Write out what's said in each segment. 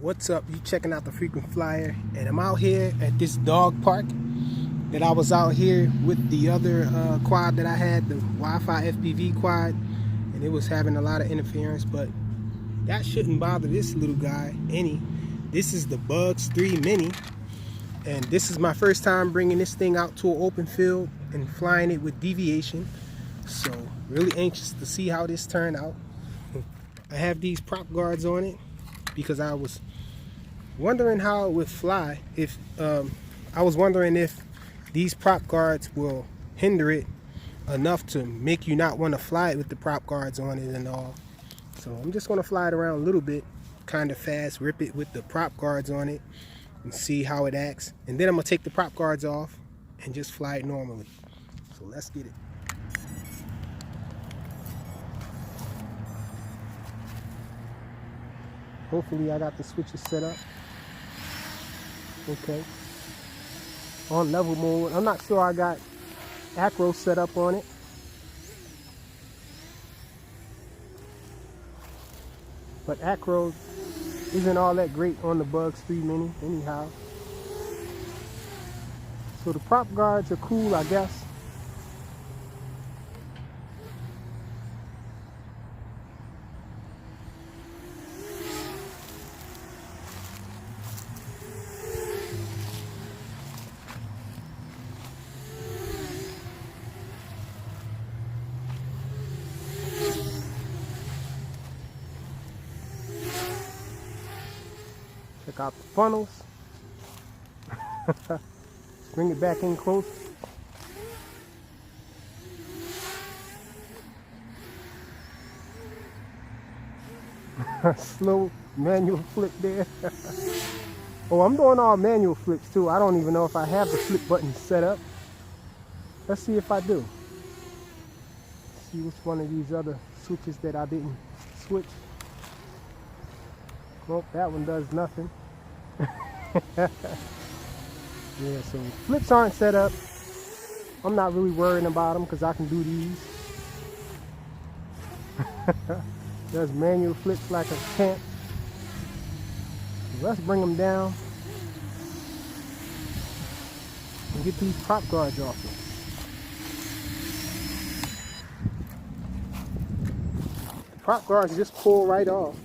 What's up? You checking out the Frequent Flyer, and I'm out here at this dog park that I was out here with the other quad that I had, the Wi-Fi FPV quad, and it was having a lot of interference, but that shouldn't bother this little guy any. This is the Bugs 3 Mini, and this is my first time bringing this thing out to an open field and flying it with deviation, so really anxious to see how this turned out. I have these prop guards on it because I was wondering how it would fly. I was wondering if these prop guards will hinder it enough to make you not want to fly it with the prop guards on it and all. So I'm just going to fly it around a little bit, kind of fast, rip it with the prop guards on it and see how it acts. And then I'm going to take the prop guards off and just fly it normally. So let's get it. Hopefully I got the switches set up. Okay. On level mode. I'm not sure I got acro set up on it. But acro isn't all that great on the Bugs 3 Mini anyhow. So the prop guards are cool, I guess. Check out the funnels. Bring it back in close. Slow manual flip there. Oh, I'm doing all manual flips too. I don't even know if I have the flip button set up. Let's see if I do. See which one of these other switches that I didn't switch. Nope, that one does nothing. Yeah, so flips aren't set up. I'm not really worrying about them because I can do these. Does manual flips like a champ. So let's bring them down and get these prop guards off them. The prop guards just pull right off.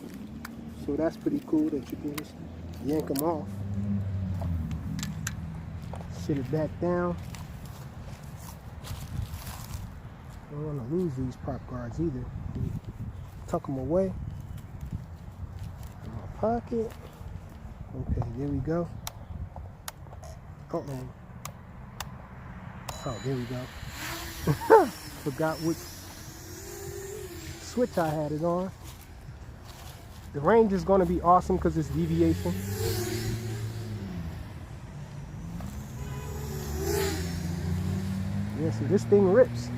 So that's pretty cool that you can just yank them off. Sit it back down. Don't want to lose these prop guards either. Tuck them away in my pocket. Okay, there we go. Uh-oh. Oh, there we go. Forgot which switch I had it on. The range is going to be awesome because it's deviation. Yeah, so this thing rips.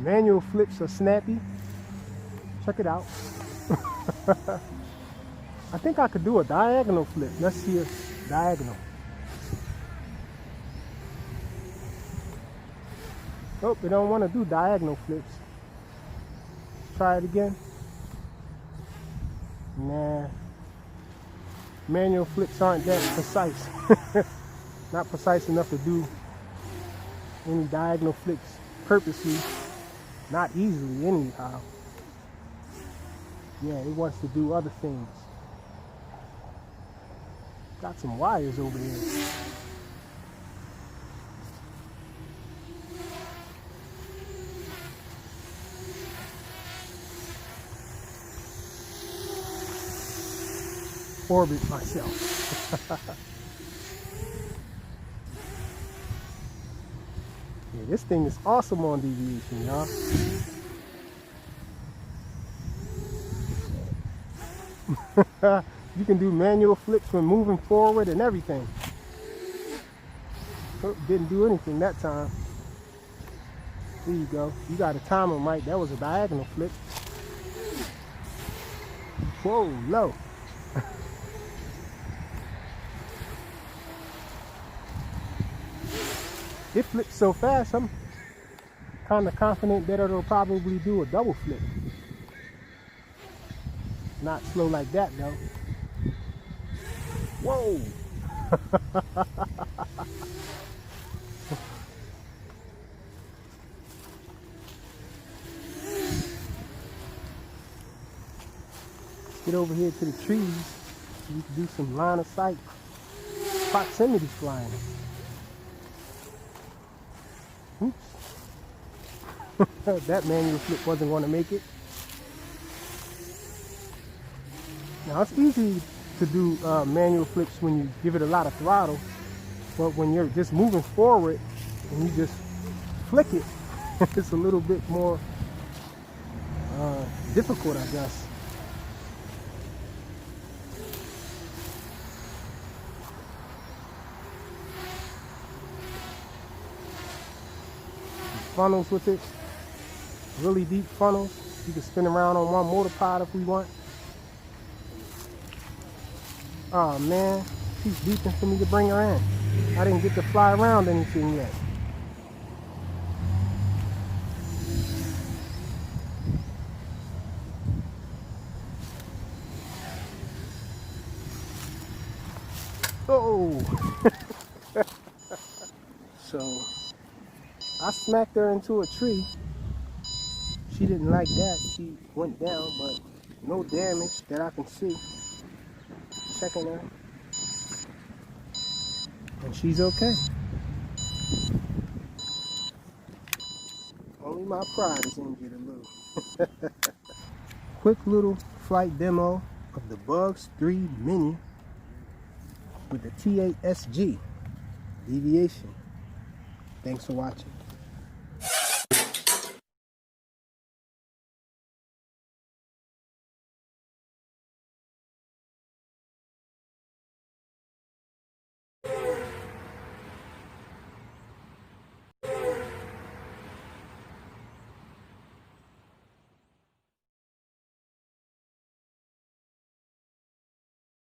Manual flips are snappy. Check it out. I think I could do a diagonal flip. Let's see a diagonal. Oh, we don't want to do diagonal flips. Try it again. Nah. Manual flips aren't that precise. Not precise enough to do any diagonal flips purposely. Not easily anyhow. Yeah, it wants to do other things. Got some wires over here. Orbit myself. Yeah, this thing is awesome on deviation, y'all. You can do manual flips when moving forward and everything. Oh, didn't do anything that time. There you go. You got to time them right. That was a diagonal flip. Whoa, low. it flips so fast, I'm kind of confident that it'll probably do a double flip. Not slow like that though. Whoa! Get over here to the trees so you can do some line of sight proximity flying. Oops. That manual flip wasn't going to make it. Now it's easy to do manual flips when you give it a lot of throttle, but when you're just moving forward and you just flick it, it's a little bit more difficult, I guess. Funnels with it, really deep funnels. You can spin around on one motor pod if we want. Oh man, she's beeping for me to bring her in. I didn't get to fly around anything yet. Oh! So I smacked her into a tree. She didn't like that. She went down, but no damage that I can see. Checking her. And she's okay. Only my pride is injured a little. Quick little flight demo of the Bugs 3 Mini with the T8SG deviation. Thanks for watching.